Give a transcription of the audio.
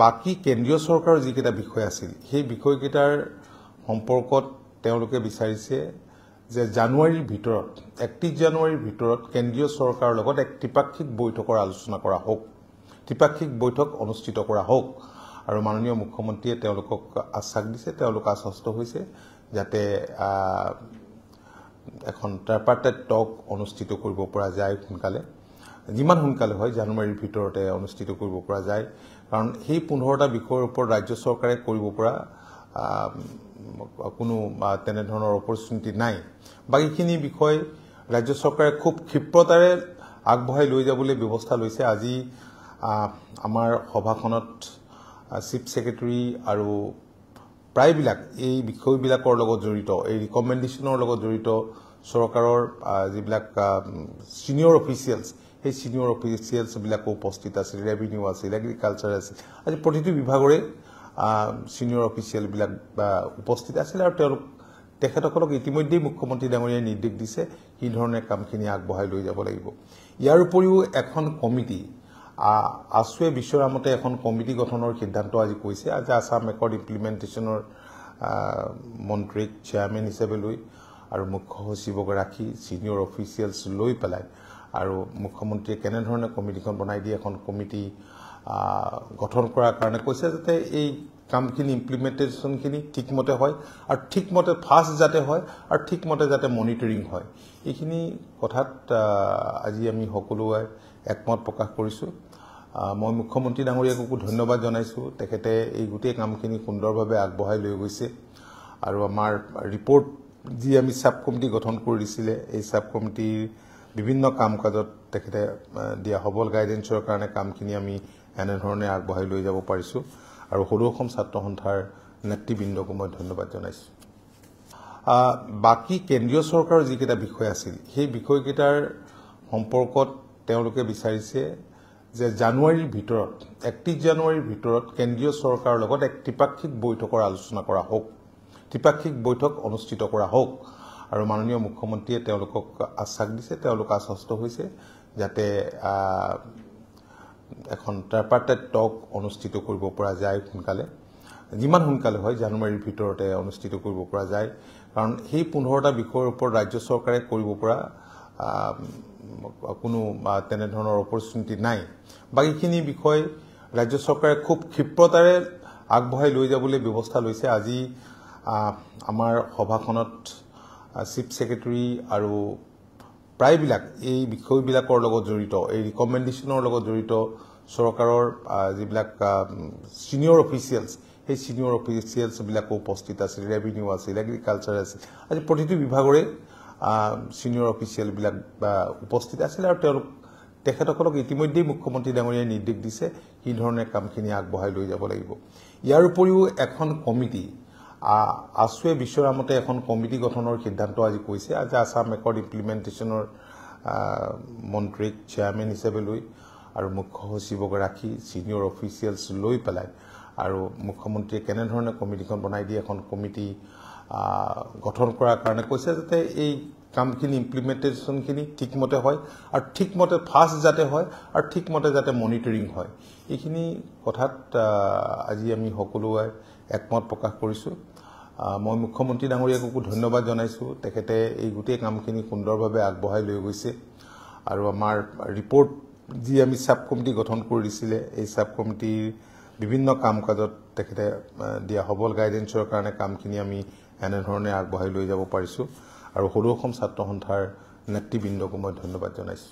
বাকি কেন্দ্ৰীয় চৰকাৰৰ যিকেইটা বিষয় আছিল সেই বিষয়কেইটাৰ সম্পৰ্কত তেওঁলোকে বিচাৰিছে যে জানুৱাৰীৰ ভিতৰত 31 জানুৱাৰীৰ ভিতৰত কেন্দ্ৰীয় চৰকাৰৰ লগত এক ত্ৰিপাক্ষিক বৈঠকৰ আলোচনা কৰা হোক, ত্ৰিপাক্ষিক বৈঠক অনুষ্ঠিত কৰা হোক। আৰু মাননীয় মুখ্যমন্ত্ৰীয়ে তেওঁলোকক আশ্বাস দিছে, তেওঁলোক আশ্বস্ত হৈছে যাতে এখন ট্ৰাইপাৰ্টাইট টক অনুষ্ঠিত কৰিব পৰা যায় সোনকালে, যিমান সোনকালে হয় জানুৱাৰীৰ ভিতৰতে অনুষ্ঠিত কৰিব পৰা যায়। কাৰণ সেই 15টা বিষয়ৰ ওপৰত ৰাজ্য চৰকাৰে কৰিব পৰা কোনো তেনেধৰণৰ অপৰচুনিটি নাই। বাকীখিনি বিষয় ৰাজ্য চৰকাৰে খুব ক্ষিপ্ৰতাৰে আগবঢ়াই লৈ যাবলৈ ব্যৱস্থা লৈছে। আজি আমাৰ সভাখনত চিফ ছেক্ৰেটাৰী আৰু প্ৰায়বিলাক এই বিষয়বিলাকৰ লগত জড়িত, এই ৰিকমেণ্ডেশ্যনৰ লগত জড়িত চৰকাৰৰ যিবিলাক ছিনিয়ৰ অফিচিয়েলছ, সেই ছিনিয়ৰ অফিচিয়েলছবিলাকো উপস্থিত আছিল, ৰেভিনিউ আছিল, এগ্ৰিকালচাৰ আছিল। আজি প্ৰতিটো বিভাগৰে ছিনিয়ৰ অফিচিয়েলবিলাক উপস্থিত আছিল আৰু তেখেতসকলক ইতিমধ্যেই মুখ্যমন্ত্ৰী ডাঙৰীয়াই নিৰ্দেশ দিছে কি ধৰণে কামখিনি আগবঢ়াই লৈ যাব লাগিব। ইয়াৰ উপৰিও এখন কমিটি, আছুৱে বিচৰা মতে এখন কমিটি গঠনৰ সিদ্ধান্ত আজি কৈছে। আজি আছাম একৰ্ড ইমপ্লিমেণ্টেশ্যনৰ মন্ত্ৰীক চেয়াৰমেন হিচাপে লৈ আৰু মুখ্য সচিবক ৰাখি ছিনিয়ৰ অফিচিয়েলছ লৈ পেলাই আৰু মুখ্যমন্ত্ৰীয়ে কেনেধৰণে কমিটিখন বনাই দিয়ে এখন কমিটি গঠন কৰাৰ কাৰণে কৈছে, যাতে এই কামখিনি ইমপ্লিমেণ্টেশ্যনখিনি ঠিকমতে হয় আৰু ঠিকমতে ফাষ্ট যাতে হয় আৰু ঠিকমতে যাতে মনিটৰিং হয়। এইখিনি কথাত আজি আমি সকলোৱে একমত প্ৰকাশ কৰিছোঁ। মই মুখ্যমন্ত্ৰী ডাঙৰীয়াকো ধন্যবাদ জনাইছোঁ, তেখেতে এই গোটেই কামখিনি সুন্দৰভাৱে আগবঢ়াই লৈ গৈছে। আৰু আমাৰ ৰিপৰ্ট যি আমি ছাব কমিটি গঠন কৰি দিছিলে, এই ছাব কমিটিৰ বিভিন্ন কাম কাজত তেখেতে দিয়া সবল গাইডেন্সৰ কাৰণে কামখিনি আমি এনেধৰণে আগবঢ়াই লৈ যাব পাৰিছোঁ। আৰু সৰু অসম ছাত্ৰ সন্থাৰ নেতৃবৃন্দকো মই ধন্যবাদ জনাইছোঁ। বাকী কেন্দ্ৰীয় চৰকাৰৰ যিকেইটা বিষয় আছিল সেই বিষয়কেইটাৰ সম্পৰ্কত তেওঁলোকে বিচাৰিছে যে জানুৱাৰীৰ ভিতৰত 31 জানুৱাৰীৰ ভিতৰত কেন্দ্ৰীয় চৰকাৰৰ লগত এক ত্ৰিপাক্ষিক বৈঠকৰ আলোচনা কৰা হোক, ত্ৰিপাক্ষিক বৈঠক অনুষ্ঠিত কৰা হোক। আৰু মাননীয় মুখ্যমন্ত্ৰীয়ে তেওঁলোকক আশ্বাস দিছে, তেওঁলোক আশ্বস্ত হৈছে যাতে এখন ট্ৰাইপাৰ্টাইট টক অনুষ্ঠিত কৰিব পৰা যায় সোনকালে, যিমান সোনকালে হয় জানুৱাৰীৰ ভিতৰতে অনুষ্ঠিত কৰিব পৰা যায়। কাৰণ সেই 15টা বিষয়ৰ ওপৰত ৰাজ্য চৰকাৰে কৰিব পৰা কোনো তেনেধৰণৰ অপৰচুনিটি নাই। বাকীখিনি বিষয় ৰাজ্য চৰকাৰে খুব ক্ষিপ্ৰতাৰে আগবঢ়াই লৈ যাবলৈ ব্যৱস্থা লৈছে। আজি আমাৰ সভাখনত চিফ ছেক্ৰেটাৰী আৰু প্ৰায়বিলাক এই বিষয়বিলাকৰ লগত জড়িত, এই ৰিকমেণ্ডেশ্যনৰ লগত জড়িত চৰকাৰৰ যিবিলাক ছিনিয়ৰ অফিচিয়েলছ, সেই ছিনিয়ৰ অফিচিয়েলছবিলাকো উপস্থিত আছিল, ৰেভিনিউ আছিল, এগ্ৰিকালচাৰ আছিল। আজি প্ৰতিটো বিভাগৰে ছিনিয়ৰ অফিচিয়েলবিলাক উপস্থিত আছিল আৰু তেখেতসকলক ইতিমধ্যেই মুখ্যমন্ত্ৰী ডাঙৰীয়াই নিৰ্দেশ দিছে কি ধৰণে কামখিনি আগবঢ়াই লৈ যাব লাগিব। ইয়াৰ উপৰিও এখন কমিটি, আছুৱে বিচৰা মতে এখন কমিটি গঠনৰ সিদ্ধান্ত আজি কৈছে। আজি আছাম একৰ্ড ইমপ্লিমেণ্টেশ্যনৰ মন্ত্ৰীক চেয়াৰমেন হিচাপে লৈ আৰু মুখ্য সচিবক ৰাখি ছিনিয়ৰ অফিচিয়েলছ লৈ পেলাই আৰু মুখ্যমন্ত্ৰীয়ে কেনেধৰণে কমিটিখন বনাই দিয়ে এখন কমিটি গঠন কৰাৰ কাৰণে কৈছে, যাতে এই কামখিনি ইমপ্লিমেণ্টেশ্যনখিনি ঠিকমতে হয় আৰু ঠিকমতে ফাষ্ট যাতে হয় আৰু ঠিকমতে যাতে মনিটৰিং হয়। এইখিনি কথাত আজি আমি সকলোৱে একমত প্ৰকাশ কৰিছোঁ। মই মুখ্যমন্ত্ৰী ডাঙৰীয়াকো ধন্যবাদ জনাইছোঁ, তেখেতে এই গোটেই কামখিনি সুন্দৰভাৱে আগবঢ়াই লৈ গৈছে। আৰু আমাৰ ৰিপৰ্ট যি আমি ছাব কমিটি গঠন কৰি দিছিলে, এই ছাব কমিটিৰ বিভিন্ন কাম কাজত তেখেতে দিয়া সবল গাইডেন্সৰ কাৰণে কামখিনি আমি এনেধৰণে আগবঢ়াই লৈ যাব পাৰিছোঁ। আৰু সৰু অসম ছাত্ৰ সন্থাৰ নেতৃবৃন্দকো মই ধন্যবাদ জনাইছোঁ।